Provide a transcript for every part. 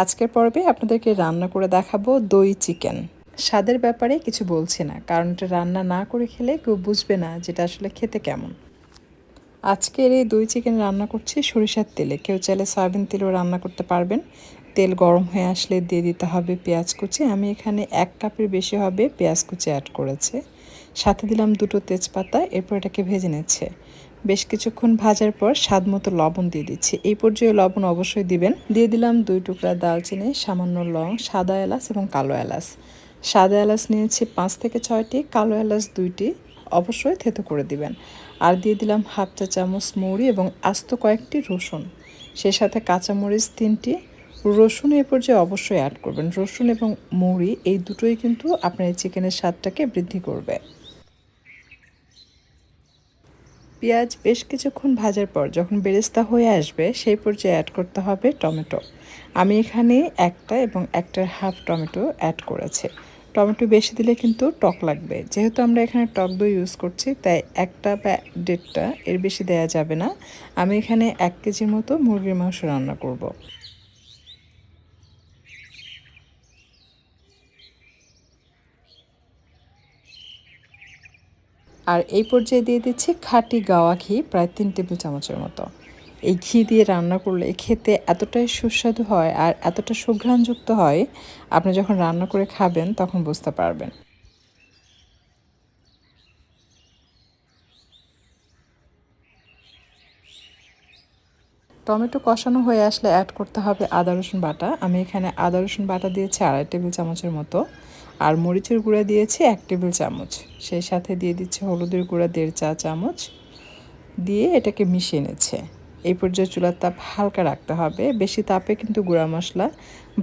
আজকের পর্বে আপনাদেরকে রান্না করে দেখাবো দই চিকেন। স্বাদের ব্যাপারে কিছু বলছি না, কারণ এটা রান্না না করে খেলে কেউ বুঝবে না যেটা আসলে খেতে কেমন। আজকের এই দই চিকেন রান্না করছি সরিষার তেলে। কেউ চাইলে সয়াবিন তেলেও রান্না করতে পারবেন। তেল গরম হয়ে আসলে দিয়ে দিতে হবে পেঁয়াজ কুচি। আমি এখানে 1 কাপের বেশি হবে পেঁয়াজ কুচি অ্যাড করেছে। সাথে দিলাম 2টো তেজপাতা, এরপর এটাকে ভেজে নিচ্ছে। বেশ কিছুক্ষণ ভাজার পর স্বাদ মতো লবণ দিয়ে দিচ্ছি। এই পর্যায়ে লবণ অবশ্যই দিবেন। দিয়ে দিলাম 2 টুকরা দালচিনি, সামান্য লং, সাদা এলাচ এবং কালো এলাচ। সাদা এলাচ নিয়েছি 5 থেকে 6টি, কালো এলাচ 2টি, অবশ্যই থেতো করে দিবেন। আর দিয়ে দিলাম হাফ চা চামচ মৌরি এবং আস্ত কয়েকটি রসুন, সে সাথে কাঁচামরিচ 3টি। রসুন এই পর্যায়ে অবশ্যই অ্যাড করবেন। রসুন এবং মৌরি এই দুটোই কিন্তু আপনার এই চিকেনের স্বাদটাকে বৃদ্ধি করবে। পেঁয়াজ বেশ কিছুক্ষণ ভাজার পর যখন বেরেস্তা হয়ে আসবে সেই পর্যায়ে অ্যাড করতে হবে টমেটো। আমি এখানে একটা এবং একটার হাফ টমেটো অ্যাড করেছি। টমেটো বেশি দিলে কিন্তু টক লাগবে। যেহেতু আমরা এখানে টক দই ইউজ করছি, তাই একটা বা দেড়টা, এর বেশি দেওয়া যাবে না। আমি এখানে 1 কেজির মতো মুরগির মাংস রান্না করব। আর এই পর্যায়ে দিয়ে দিচ্ছি খাঁটি গাওয়া ঘি, প্রায় 3 টেবিল চামচের মতো। এই ঘি দিয়ে রান্না করলে খেতে এতটাই সুস্বাদু হয় আর এতটা সুঘ্রাণযুক্ত হয়, আপনি যখন রান্না করে খাবেন তখন বুঝতে পারবেন। টমেটো কষানো হয়ে আসলে অ্যাড করতে হবে আদা রসুন বাটা। আমি এখানে আদা রসুন বাটা দিয়েছি 2.5 টেবিল চামচের মতো। আর মরিচের গুঁড়া দিয়েছি 1 টেবিল চামচ। সেই সাথে দিয়ে দিচ্ছি হলুদের গুঁড়া 1.5 চা চামচ। দিয়ে এটাকে মিশিয়ে নিচ্ছে। এই পর্যায়ে চুলার তাপ হালকা রাখতে হবে। বেশি তাপে কিন্তু গুঁড়া মশলা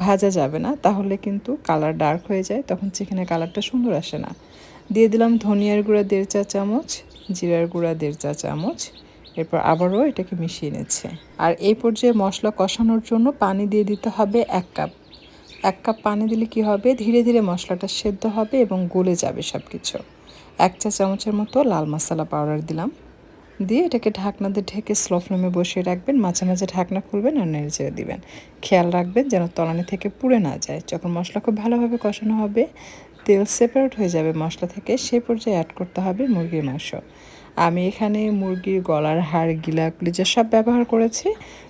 ভাজা যাবে না, তাহলে কিন্তু কালার ডার্ক হয়ে যায়, তখন চিকেনের কালারটা সুন্দর আসে না। দিয়ে দিলাম ধনিয়ার গুঁড়া 1.5 চা চামচ, জিরার গুঁড়া 1.5 চা চামচ। এরপর আবারও এটাকে মিশিয়ে নিচ্ছে। আর এই পর্যায়ে মশলা কষানোর জন্য পানি দিয়ে দিতে হবে 1 কাপ। 1 কাপ পানি দিলে কি হবে, ধীরে ধীরে মশলাটা সেদ্ধ হবে এবং গলে যাবে সব কিছু। 1 চা চামচের মতো লাল মশলা পাউডার দিলাম। দিয়ে এটাকে ঢাকনা দিয়ে ঢেকে স্লো ফ্লেমে বসিয়ে রাখবেন। মাঝে মাঝে ঢাকনা খুলবেন আর নেড়ে চেড়ে দিবেন। খেয়াল রাখবেন যেন তলানি থেকে পুড়ে না যায়। যখন মশলা খুব ভালোভাবে কষানো হবে, তেল সেপারেট হয়ে যাবে মশলা থেকে, সে পর্যায়ে অ্যাড করতে হবে মুরগির মাংস। আমি এখানে মুরগির গলার হাড়, গিলা, কলিজা সব ব্যবহার করেছি।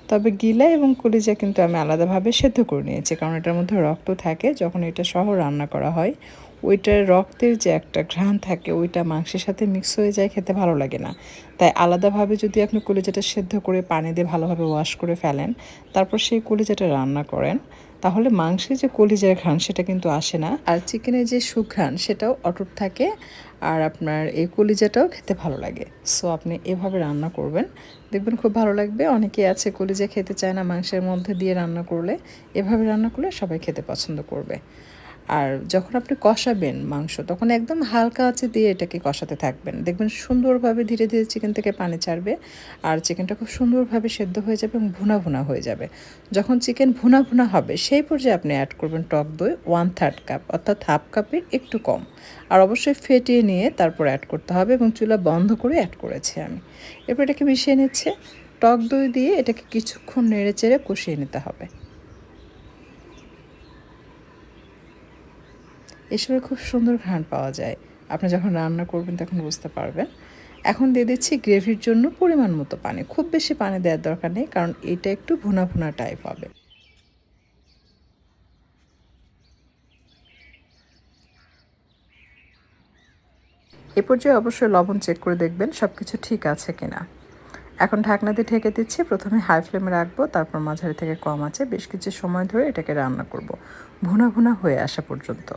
তবে গিলা এবং কলিজা কিন্তু আমি আলাদাভাবে সেদ্ধ করে নিয়েছি, কারণ এটার মধ্যে রক্ত থাকে। যখন এটা সহ রান্না করা হয়, ওইটার রক্তের যে একটা ঘ্রাণ থাকে, ওইটা মাংসের সাথে মিক্স হয়ে যায়, খেতে ভালো লাগে না। তাই আলাদাভাবে যদি আপনি কলিজাটা সেদ্ধ করে পানি দিয়ে ভালোভাবে ওয়াশ করে ফেলেন, তারপর সেই কলিজাটা রান্না করেন, তাহলে মাংসের যে কলিজার ঘ্রাণ সেটা কিন্তু আসে না, আর চিকেনের যে সুঘ্রাণ সেটাও অটুট থাকে। আর আপনার এই কলিজাটাও খেতে ভালো লাগে। সো আপনি এভাবে রান্না করবেন, দেখবেন খুব ভালো লাগবে। অনেকে আছে কলিজা খেতে চায় না মাংসের মধ্যে দিয়ে রান্না করলে, এভাবে রান্না করলে সবাই খেতে পছন্দ করবে। আর যখন আপনি কষাবেন মাংস, তখন একদম হালকা আঁচে দিয়ে এটাকে কষাতে থাকবেন। দেখবেন সুন্দরভাবে ধীরে ধীরে চিকেন থেকে পানি ছাড়বে আর চিকেনটা খুব সুন্দরভাবে সেদ্ধ হয়ে যাবে এবং ভুনা ভুনা হয়ে যাবে। যখন চিকেন ভুনা ভুনা হবে, সেই পর্যায়ে আপনি অ্যাড করবেন টক দই 1/3 কাপ, অর্থাৎ হাফ কাপের একটু কম। আর অবশ্যই ফেটিয়ে নিয়ে তারপর অ্যাড করতে হবে এবং চুলা বন্ধ করে অ্যাড করেছি আমি। এরপর এটাকে মিশিয়ে নিচ্ছে। টক দই দিয়ে এটাকে কিছুক্ষণ নেড়ে চেড়ে কষিয়ে নিতে হবে। এসবে খুব সুন্দর ঘ্রাণ পাওয়া যায়। আপনি যখন রান্না করবেন তখন বুঝতে পারবেন। এখন দিয়ে দিচ্ছি গ্রেভির জন্য পরিমাণ মতো পানি। খুব বেশি পানি দেওয়ার দরকার নেই, কারণ এটা একটু ভুনা ভুনা টাইপ হবে। এ পর্যায়ে অবশ্যই লবণ চেক করে দেখবেন সব কিছু ঠিক আছে কিনা। এখন ঢাকনা দিয়ে ঢেকে দিচ্ছি। প্রথমে হাই ফ্লেমে রাখবো, তারপর মাঝারি থেকে কম আছে বেশ কিছু সময় ধরে এটাকে রান্না করব, ভুনা ভুনা হয়ে আসা পর্যন্ত।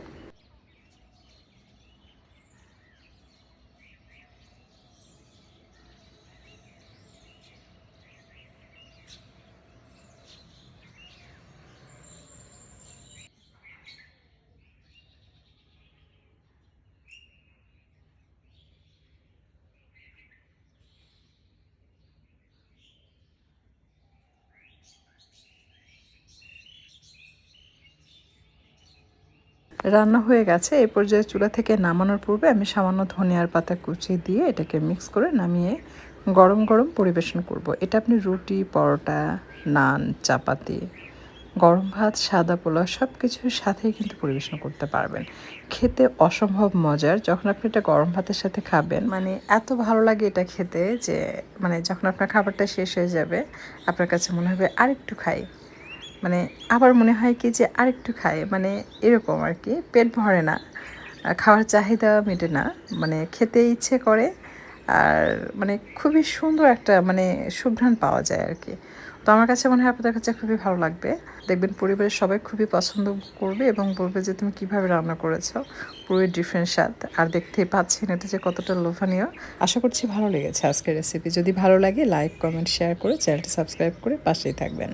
রান্না হয়ে গেছে। এই পর্যায়ে চুলা থেকে নামানোর পূর্বে আমি সামান্য ধনিয়ার পাতা কুচি দিয়ে এটাকে মিক্স করে নামিয়ে গরম গরম পরিবেশন করব। এটা আপনি রুটি, পরোটা, নান, চাপাতি গরম ভাত, সাদা পোলাও সব কিছুর সাথেই কিন্তু পরিবেশন করতে পারবেন। খেতে অসম্ভব মজার। যখন আপনি এটা গরম ভাতের সাথে খাবেন, মানে এত ভালো লাগে এটা খেতে যে মানে যখন আপনার খাবারটা শেষ হয়ে যাবে, আপনার কাছে মনে হবে আরেকটু খাই। মানে আবার মনে হয় কি যে আরেকটু খাই, মানে এরকম আর কি। পেট ভরে না, খাওয়ার চাহিদা মেটে না, মানে খেতে ইচ্ছে করে। আর মানে খুবই সুন্দর একটা মানে সুঘ্রাণ পাওয়া যায় আর কি। তো আমার কাছে মনে হয় আপনাদের কাছে খুবই ভালো লাগবে। দেখবেন পরিবারের সবাই খুবই পছন্দ করবে এবং বলবে যে তুমি কিভাবে রান্না করেছো, পুরোই ডিফারেন্ট স্বাদ। আর দেখতেই পাচ্ছেন এটা যে কতটা লোভনীয়। আশা করছি ভালো লেগেছে আজকের রেসিপি। যদি ভালো লাগে লাইক, কমেন্ট, শেয়ার করে চ্যানেলটি সাবস্ক্রাইব করে পাশেই থাকবেন।